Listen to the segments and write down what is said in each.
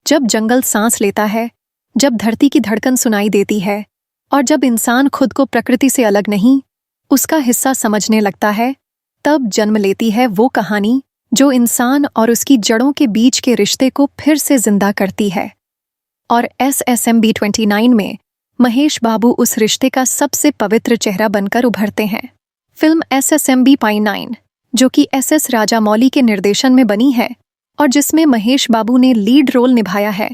जब जंगल सांस लेता है, जब धरती की धड़कन सुनाई देती है और जब इंसान खुद को प्रकृति से अलग नहीं, उसका हिस्सा समझने लगता है, तब जन्म लेती है वो कहानी जो इंसान और उसकी जड़ों के बीच के रिश्ते को फिर से जिंदा करती है। और SSMB 29 में महेश बाबू उस रिश्ते का सबसे पवित्र चेहरा बनकर उभरते हैं। फिल्म SSMB 29, जो कि SS राजामौली के निर्देशन में बनी है और जिसमें महेश बाबू ने लीड रोल निभाया है,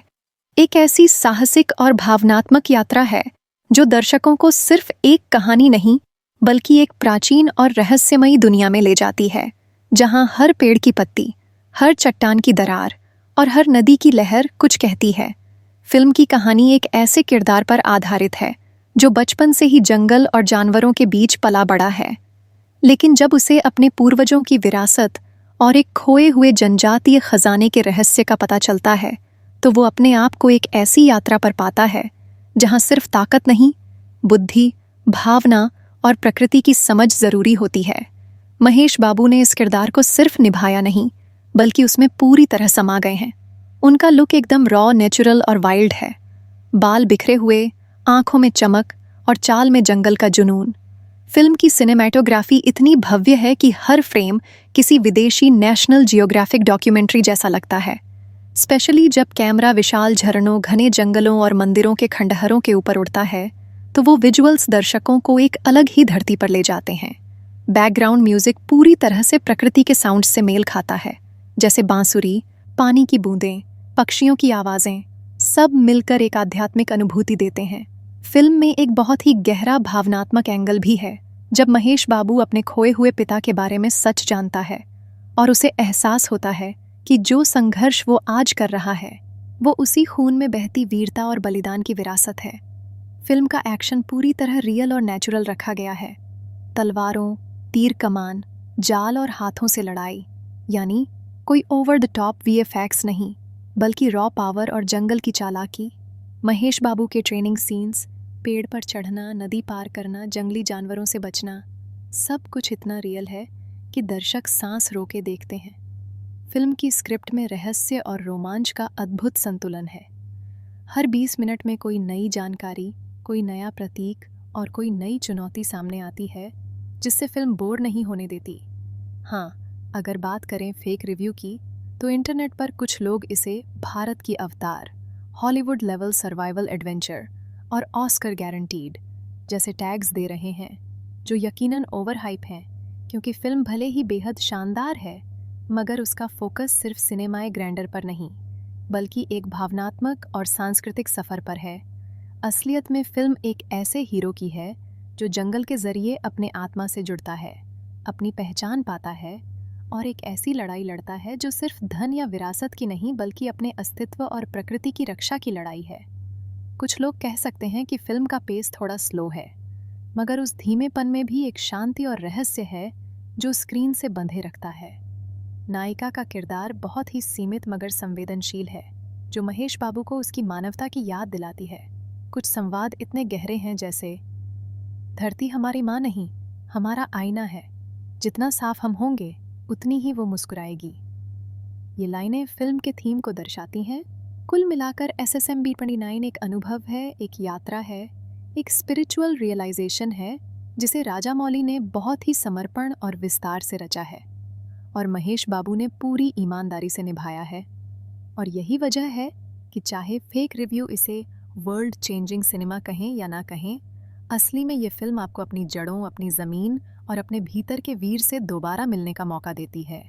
एक ऐसी साहसिक और भावनात्मक यात्रा है जो दर्शकों को सिर्फ एक कहानी नहीं बल्कि एक प्राचीन और रहस्यमयी दुनिया में ले जाती है, जहां हर पेड़ की पत्ती, हर चट्टान की दरार और हर नदी की लहर कुछ कहती है। फिल्म की कहानी एक ऐसे किरदार पर आधारित है जो बचपन से ही जंगल और जानवरों के बीच पला बड़ा है, लेकिन जब उसे अपने पूर्वजों की विरासत और एक खोए हुए जनजातीय खजाने के रहस्य का पता चलता है, तो वो अपने आप को एक ऐसी यात्रा पर पाता है जहां सिर्फ ताकत नहीं, बुद्धि, भावना और प्रकृति की समझ जरूरी होती है। महेश बाबू ने इस किरदार को सिर्फ निभाया नहीं, बल्कि उसमें पूरी तरह समा गए हैं। उनका लुक एकदम रॉ, नेचुरल और वाइल्ड है। बाल बिखरे हुए, आंखों में चमक और चाल में जंगल का जुनून। फिल्म की सिनेमैटोग्राफी इतनी भव्य है कि हर फ्रेम किसी विदेशी नेशनल जियोग्राफिक डॉक्यूमेंट्री जैसा लगता है। स्पेशली जब कैमरा विशाल झरनों, घने जंगलों और मंदिरों के खंडहरों के ऊपर उड़ता है, तो वो विजुअल्स दर्शकों को एक अलग ही धरती पर ले जाते हैं। बैकग्राउंड म्यूजिक पूरी तरह से प्रकृति के साउंड से मेल खाता है, जैसे बांसुरी, पानी की बूंदें, पक्षियों की आवाजें, सब मिलकर एक आध्यात्मिक अनुभूति देते हैं। फिल्म में एक बहुत ही गहरा भावनात्मक एंगल भी है, जब महेश बाबू अपने खोए हुए पिता के बारे में सच जानता है और उसे एहसास होता है कि जो संघर्ष वो आज कर रहा है, वो उसी खून में बहती वीरता और बलिदान की विरासत है। फिल्म का एक्शन पूरी तरह रियल और नेचुरल रखा गया है। तलवारों, तीर कमान, जाल और हाथों से लड़ाई, यानी कोई ओवर द टॉप VFX नहीं, बल्कि रॉ पावर और जंगल की चालाकी। महेश बाबू के ट्रेनिंग सीन्स, पेड़ पर चढ़ना, नदी पार करना, जंगली जानवरों से बचना, सब कुछ इतना रियल है कि दर्शक सांस रोके देखते हैं। फिल्म की स्क्रिप्ट में रहस्य और रोमांच का अद्भुत संतुलन है। हर 20 मिनट में कोई नई जानकारी, कोई नया प्रतीक और कोई नई चुनौती सामने आती है, जिससे फिल्म बोर नहीं होने देती। हाँ, अगर बात करें फेक रिव्यू की, तो इंटरनेट पर कुछ लोग इसे भारत की अवतार, हॉलीवुड लेवल सर्वाइवल एडवेंचर और ऑस्कर गारंटीड जैसे टैग्स दे रहे हैं, जो यकीनन ओवर हाइप हैं, क्योंकि फिल्म भले ही बेहद शानदार है, मगर उसका फोकस सिर्फ सिनेमाए ग्रैंडर पर नहीं, बल्कि एक भावनात्मक और सांस्कृतिक सफ़र पर है। असलियत में फिल्म एक ऐसे हीरो की है जो जंगल के जरिए अपने आत्मा से जुड़ता है, अपनी पहचान पाता है और एक ऐसी लड़ाई लड़ता है जो सिर्फ धन या विरासत की नहीं, बल्कि अपने अस्तित्व और प्रकृति की रक्षा की लड़ाई है। कुछ लोग कह सकते हैं कि फिल्म का पेस थोड़ा स्लो है, मगर उस धीमेपन में भी एक शांति और रहस्य है जो स्क्रीन से बंधे रखता है। नायिका का किरदार बहुत ही सीमित मगर संवेदनशील है, जो महेश बाबू को उसकी मानवता की याद दिलाती है। कुछ संवाद इतने गहरे हैं, जैसे धरती हमारी माँ नहीं, हमारा आईना है, जितना साफ हम होंगे उतनी ही वो मुस्कुराएगी। ये लाइनें फिल्म के थीम को दर्शाती हैं। कुल मिलाकर SSMB 29 एक अनुभव है, एक यात्रा है, एक स्पिरिचुअल रियलाइजेशन है, जिसे राजामौली ने बहुत ही समर्पण और विस्तार से रचा है और महेश बाबू ने पूरी ईमानदारी से निभाया है। और यही वजह है कि चाहे फेक रिव्यू इसे वर्ल्ड चेंजिंग सिनेमा कहें या ना कहें, असली में ये फिल्म आपको अपनी जड़ों, अपनी ज़मीन और अपने भीतर के वीर से दोबारा मिलने का मौका देती है।